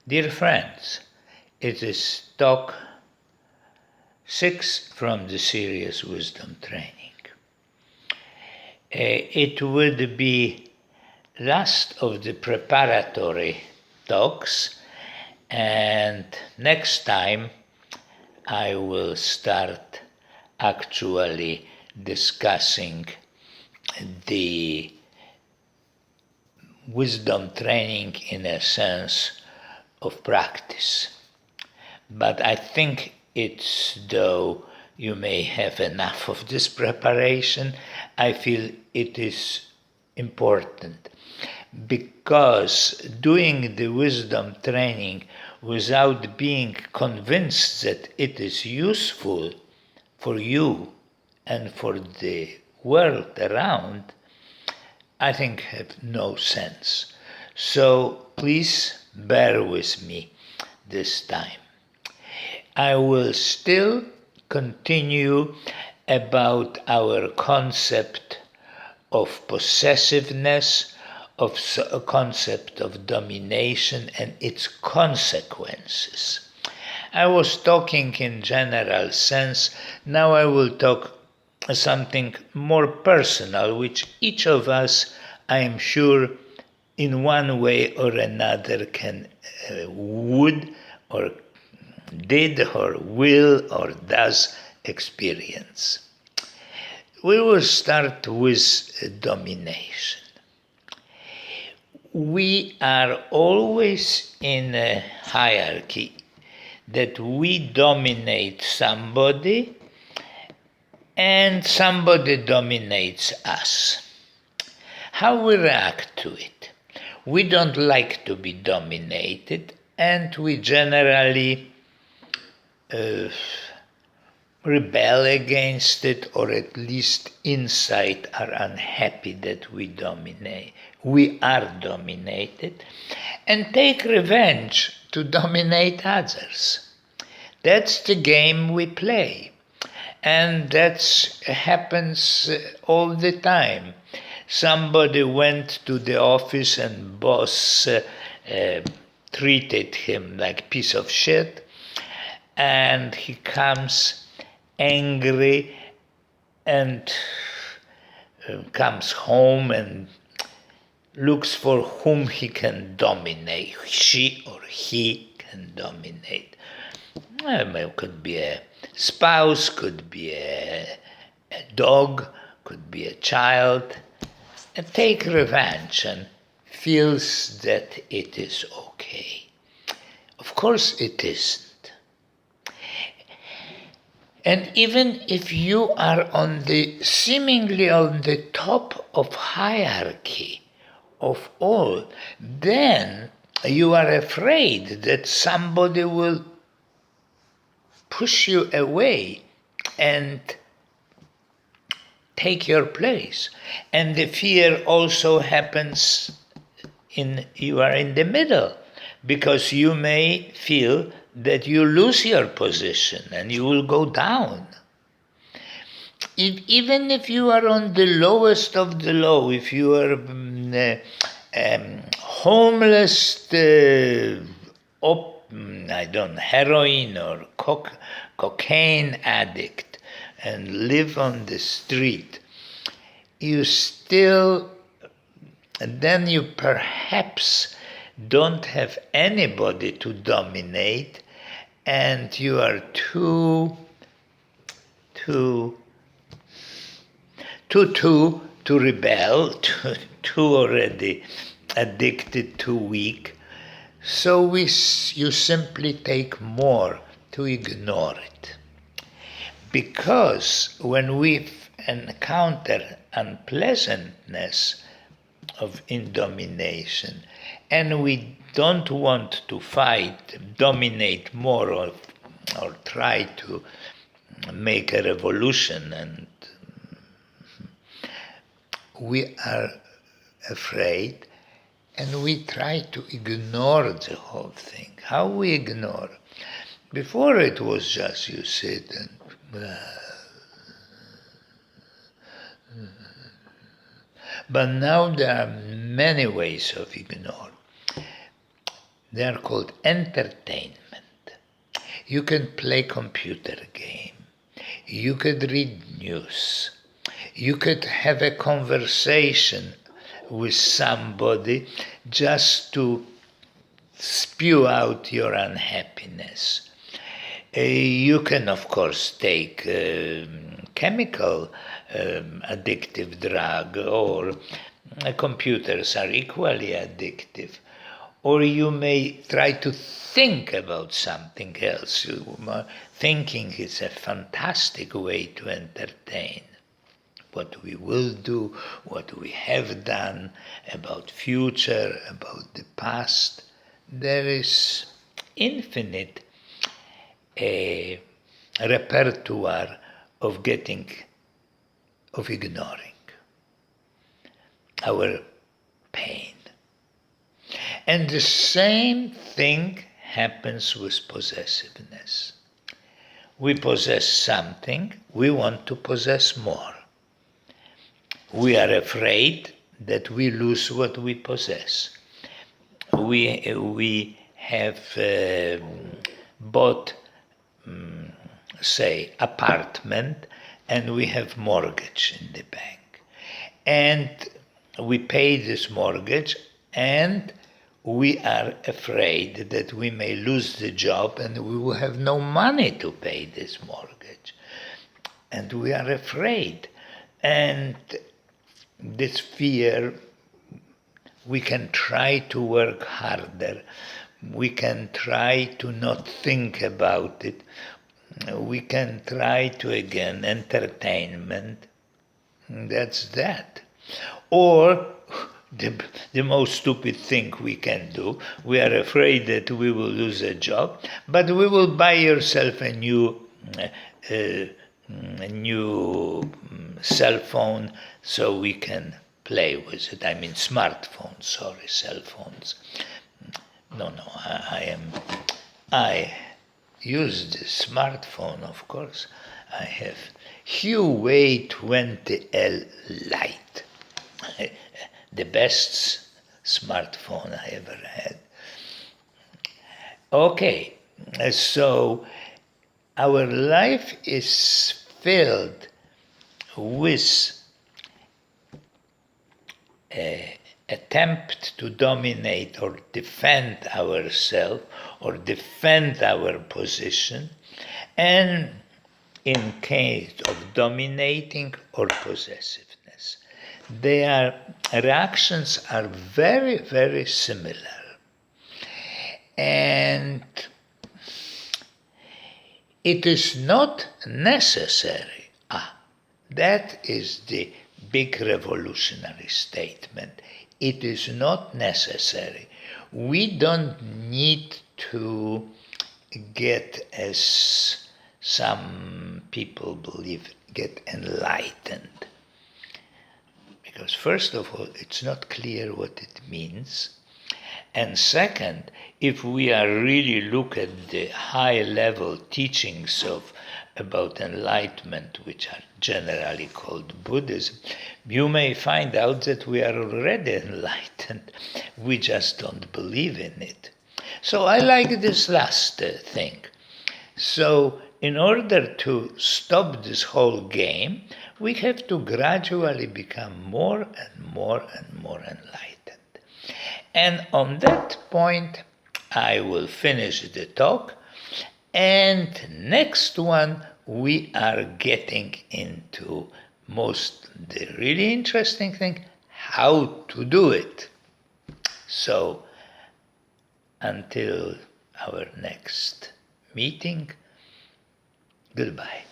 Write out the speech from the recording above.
Dear friends, it is talk 6 from the Serious Wisdom Training. It would be last of the preparatory talks, and next time I will start actually discussing the wisdom training in a sense of practice. But I think it's though you may have enough of this preparation, I feel it is important because doing the wisdom training without being convinced that it is useful for you and for the world around, I think have no sense. So please bear with me this time. I will still continue about our concept of possessiveness, of a concept of domination and its consequences. I was talking in general sense, now I will talk something more personal, which each of us, I am sure, in one way or another can, would or did or will or does experience. We will start with domination. We are always in a hierarchy that we dominate somebody and somebody dominates us. How we react to it? We don't like to be dominated, and we generally rebel against it, or at least inside are unhappy that we are dominated, and take revenge to dominate others. That's the game we play. And that happens all the time. Somebody went to the office and boss treated him like a piece of shit, and he comes angry and comes home and looks for whom he can dominate. She or he can dominate. It could be a spouse, could be a dog, could be a child, and take revenge and feels that it is okay. Of course it isn't. And even if you are seemingly on the top of hierarchy of all, then you are afraid that somebody will push you away and take your place. And the fear also happens you are in the middle, because you may feel that you lose your position and you will go down. Even if you are on the lowest of the low, if you are homeless, heroin or cocaine addict and live on the street, then you perhaps don't have anybody to dominate, and you are too to rebel, too already addicted, too weak. So you simply take more to ignore it. Because when we encounter unpleasantness in domination, and we don't want to dominate more, or try to make a revolution, and we are afraid, and we try to ignore the whole thing. How we ignore? Before it was just you sit and but now there are many ways of ignore. They are called entertainment. You can play computer game. You could read news. You could have a conversation with somebody just to spew out your unhappiness. You can, of course, take chemical addictive drug, or computers are equally addictive. Or you may try to think about something else. Thinking is a fantastic way to entertain. What we will do, what we have done, about future, about the past. There is infinite repertoire of ignoring our pain. And the same thing happens with possessiveness. We possess something, we want to possess more. We are afraid that we lose what we possess. We have bought, say, apartment, and we have mortgage in the bank. And we pay this mortgage, and we are afraid that we may lose the job and we will have no money to pay this mortgage. And we are afraid. And this fear, we can try to work harder. We can try to not think about it. We can try to, again, entertainment. That's that. Or the most stupid thing we can do, we are afraid that we will lose a job, but we will buy yourself a new cell phone so we can play with it. I mean smartphones, sorry, cell phones. No, I use the smartphone, of course. I have Huawei 20L Lite. The best smartphone I ever had. Okay, so our life is filled with attempt to dominate or defend ourselves or defend our position, and in case of dominating or possessiveness, their reactions are very, very similar. And it is not necessary. That is the big revolutionary statement. It is not necessary. We don't need to get, as some people believe, get enlightened. Because first of all, it's not clear what it means. And second, if we are really look at the high-level teachings about enlightenment, which are generally called Buddhism, you may find out that we are already enlightened. We just don't believe in it. So I like this last thing. So in order to stop this whole game, we have to gradually become more and more and more enlightened. And on that point, I will finish the talk. And next one, we are getting into the really interesting thing, how to do it. So until our next meeting, goodbye.